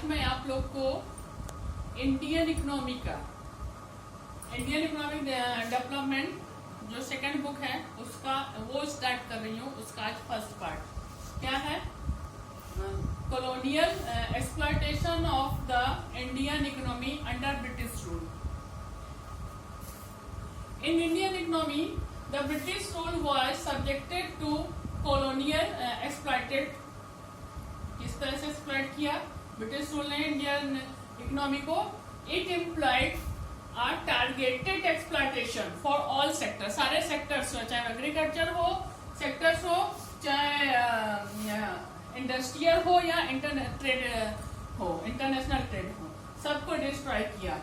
मैं आप लोग को इंडियन इकोनॉमिक डेवलपमेंट जो सेकंड बुक है उसका वो स्टार्ट कर रही हूँ। उसका आज फर्स्ट पार्ट क्या है, colonial exploitation of the Indian economy under British rule. In Indian economy the British rule was subjected to colonial exploited. किस तरह से एक्सप्लॉयट किया ब्रिटिश रूल ने इंडियन इकोनॉमी को? It employed a targeted exploitation for all sector, सारे sectors हो, चाहे agriculture हो सेक्टर्स हो, चाहे इंडस्ट्रियल हो या इंटरनेशनल ट्रेड हो, सबको डिस्ट्रॉय किया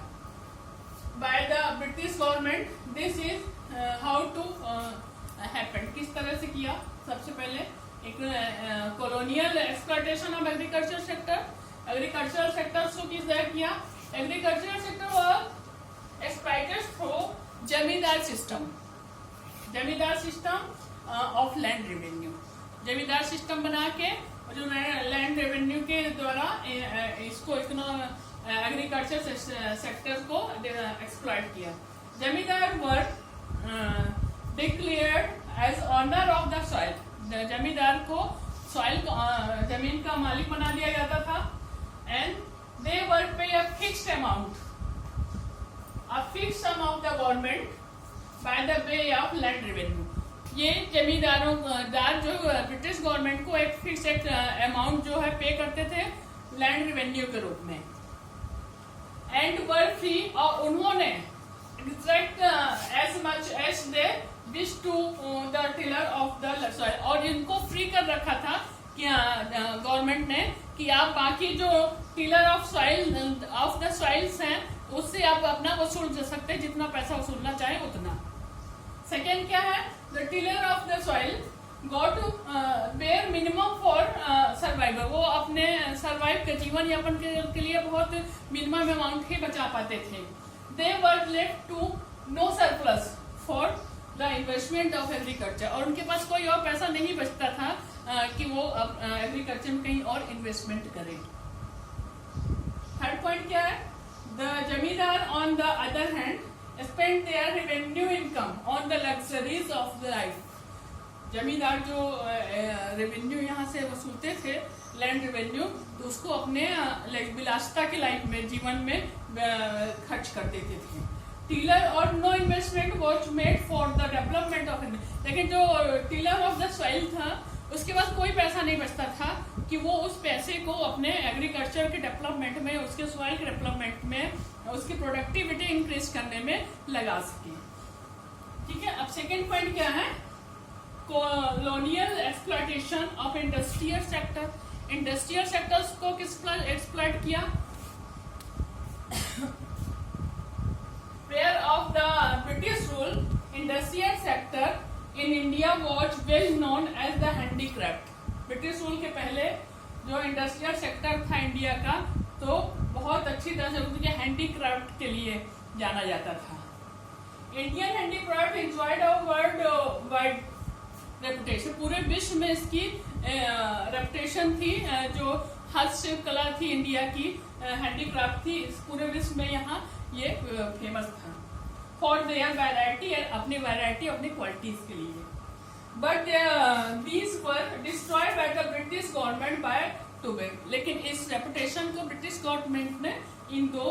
by the British government. This is how to happen. किस तरह से किया? सबसे पहले एक colonial exploitation of agriculture sector. Agricultural sector को किस तरह किया? एग्रीकल्चरल सेक्टर और exploited through zamindar system of land revenue. Zamindar system बना के जो लैंड रेवेन्यू के द्वारा इसको एग्रीकल्चर सेक्टर को एक्सप्लॉयट किया। Zamindar were declared as owner of the soil. Zamindar को सॉइल जमीन का मालिक बना दिया जाता था। एंड दे वर पे a fixed amount the government by the way of land revenue. ये जमींदारों जो ब्रिटिश गवर्नमेंट को एक फिक्स अमाउंट जो है पे करते थे लैंड रेवेन्यू के रूप में। एंड वर फ्री, और उन्होंने extract as much as they wish to the tiller of the soil, और इनको फ्री कर रखा था कि गवर्नमेंट ने कि आप बाकी जो टिलर ऑफ द सॉइल्स हैं उससे आप अपना वसूल सकते हैं, जितना पैसा वसूलना चाहे उतना। सेकेंड क्या है? The tiller of the soil got to bear minimum for survival. वो अपने सर्वाइव के जीवन यापन के लिए बहुत मिनिमम अमाउंट ही बचा पाते थे। They were left to no surplus for the investment of agriculture, और उनके पास कोई और पैसा नहीं बचता था कि वो एग्रीकल्चर में कहीं और इन्वेस्टमेंट करें। थर्ड पॉइंट क्या है? द जमींदार on the other hand spend their revenue income on the luxuries of the life। जमींदार जो रेवेन्यू यहाँ से वसूलते थे लैंड रेवेन्यू, तो उसको अपने विलासिता के लाइफ में जीवन में खर्च कर देते थे। टीलर और no investment was made for the development of, लेकिन जो टीलर ऑफ द सॉइल था उसके पास कोई पैसा नहीं बचता था कि वो उस पैसे को अपने एग्रीकल्चर के डेवलपमेंट में, उसके सॉइल के डेवलपमेंट में, उसकी प्रोडक्टिविटी इंक्रीज करने में लगा सके। ठीक है, अब सेकेंड पॉइंट क्या है? Colonial exploitation of industrial sector. Industrial sectors को किस पर एक्सप्लॉयट किया? Where of the British rule, industrial sector in India was well known as the handicraft। British rule के पहले जो इंडस्ट्रियल सेक्टर था इंडिया का, तो बहुत अच्छी तरह से उसके हैंडीक्राफ्ट के लिए जाना जाता था। Indian handicraft enjoyed a world wide reputation. पूरे विश्व में इसकी रेपुटेशन थी। जो हस्तशिल्प कला थी इंडिया की, हैंडीक्राफ्ट थी, इस पूरे विश्व में यहाँ ये फेमस था। फॉर देयर वैरायटी, अपनी वैरायटी, अपनी क्वालिटीज के लिए। But these were destroyed by the British government by टूबेक। लेकिन इस रेपुटेशन को ब्रिटिश गवर्नमेंट ने इन दो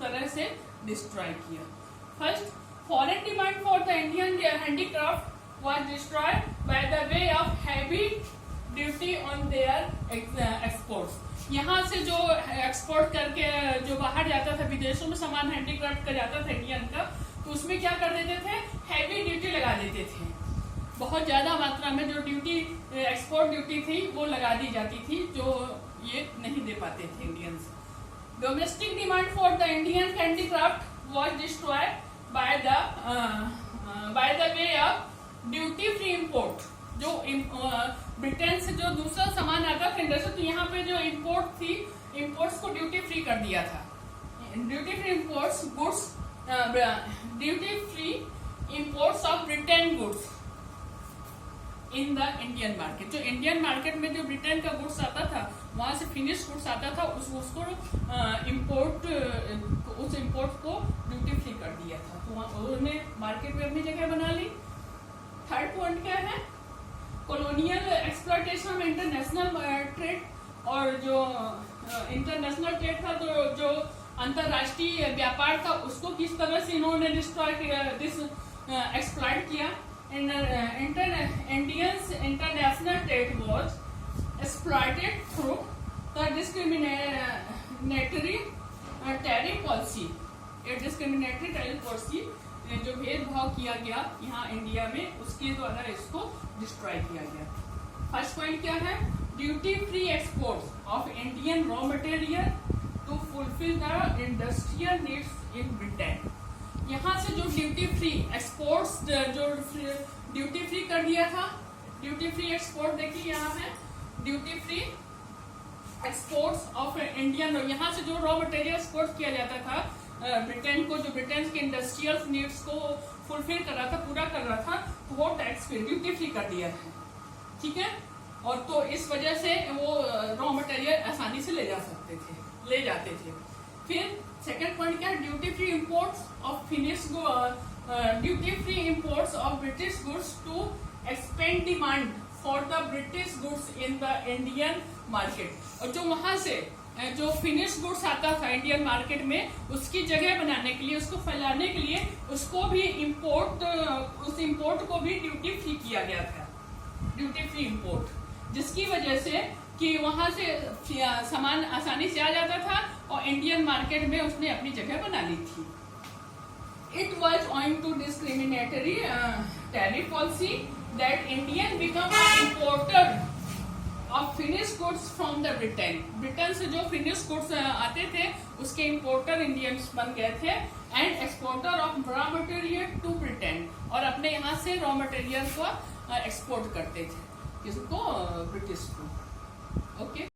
तरह से डिस्ट्रॉय किया। First, foreign demand for the Indian handicraft was destroyed by the way of heavy duty on their exports। यहाँ से जो एक्सपोर्ट करके जो बाहर जाता था, विदेशों में सामान हैंडीक्राफ्ट का जाता था इंडियन का, तो उसमें क्या कर देते थे? हैवी ड्यूटी लगा देते थे। बहुत ज्यादा मात्रा में जो ड्यूटी, एक्सपोर्ट ड्यूटी थी वो लगा दी जाती थी, जो ये नहीं दे पाते थे Indians. Domestic demand for the Indian handicraft was destroyed by the way of duty free import. जो ब्रिटेन से जो दूसरा सामान आता था इंडस्ट्री, तो यहाँ पे जो इम्पोर्ट थी, इम्पोर्ट्स को ड्यूटी फ्री कर दिया था। Duty free imports goods, duty free imports of Britain goods in the Indian market. जो इंडियन मार्केट में जो ब्रिटेन का गुड्स आता था वहां से फिनिश गुड्स आता था, उसको इम्पोर्ट उस इम्पोर्ट को ड्यूटी फ्री कर दिया था। तो उन्होंने मार्केट में अपनी जगह बना ली। थर्ड पॉइंट क्या है? Colonial exploitation of international trade. और जो इंटरनेशनल ट्रेड था, तो जो अंतरराष्ट्रीय व्यापार था, उसको किस तरह से इन्होंने डिस्ट्रॉय किया, एक्सप्लॉइट किया। Indians international trade was exploited through the discriminatory tariff policy। ये discriminatory tariff policy जो भेदभाव किया गया यहाँ इंडिया में, उसके द्वारा इसको डिस्ट्रॉय किया गया। फर्स्ट पॉइंट क्या है? Duty free export of Indian raw material to fulfil the industrial needs in Britain. यहाँ से जो ड्यूटी फ्री एक्सपोर्ट्स, जो ड्यूटी फ्री कर दिया था, ड्यूटी फ्री एक्सपोर्ट देखिए यहाँ है, duty free exports of Indian, यहाँ से जो रॉ मटेरियल एक्सपोर्ट किया जाता था ब्रिटेन को, जो ब्रिटेन के इंडस्ट्रियल नीड्स को फुलफिल कर रहा था, पूरा कर रहा था, तो वो टैक्स फ्री, ड्यूटी फ्री कर दिया है। ठीक है, और तो इस वजह से वो रॉ मटेरियल आसानी से ले जाते थे। फिर सेकेंड पॉइंट क्या है? Duty free imports of finish, duty free imports of British goods to expand demand for the British goods in the Indian market. और जो वहां से जो फिनिश गुड्स आता था इंडियन मार्केट में, उसकी जगह बनाने के लिए, उसको फैलाने के लिए, उसको भी उस इम्पोर्ट को भी ड्यूटी फ्री किया गया था, ड्यूटी फ्री इम्पोर्ट, जिसकी वजह से कि वहां से सामान आसानी से आ जाता था और इंडियन मार्केट में उसने अपनी जगह बना ली थी। It was owing to discriminatory tariff policy that Indian become an importer of finished goods from the Britain। Britain से जो फिनिश गुड्स आते थे उसके इम्पोर्टर इंडियंस बन गए थे, and exporter of raw material to Britain, और अपने यहाँ से रॉ मटेरियल को एक्सपोर्ट करते थे, किसको? ब्रिटिश को। ओके।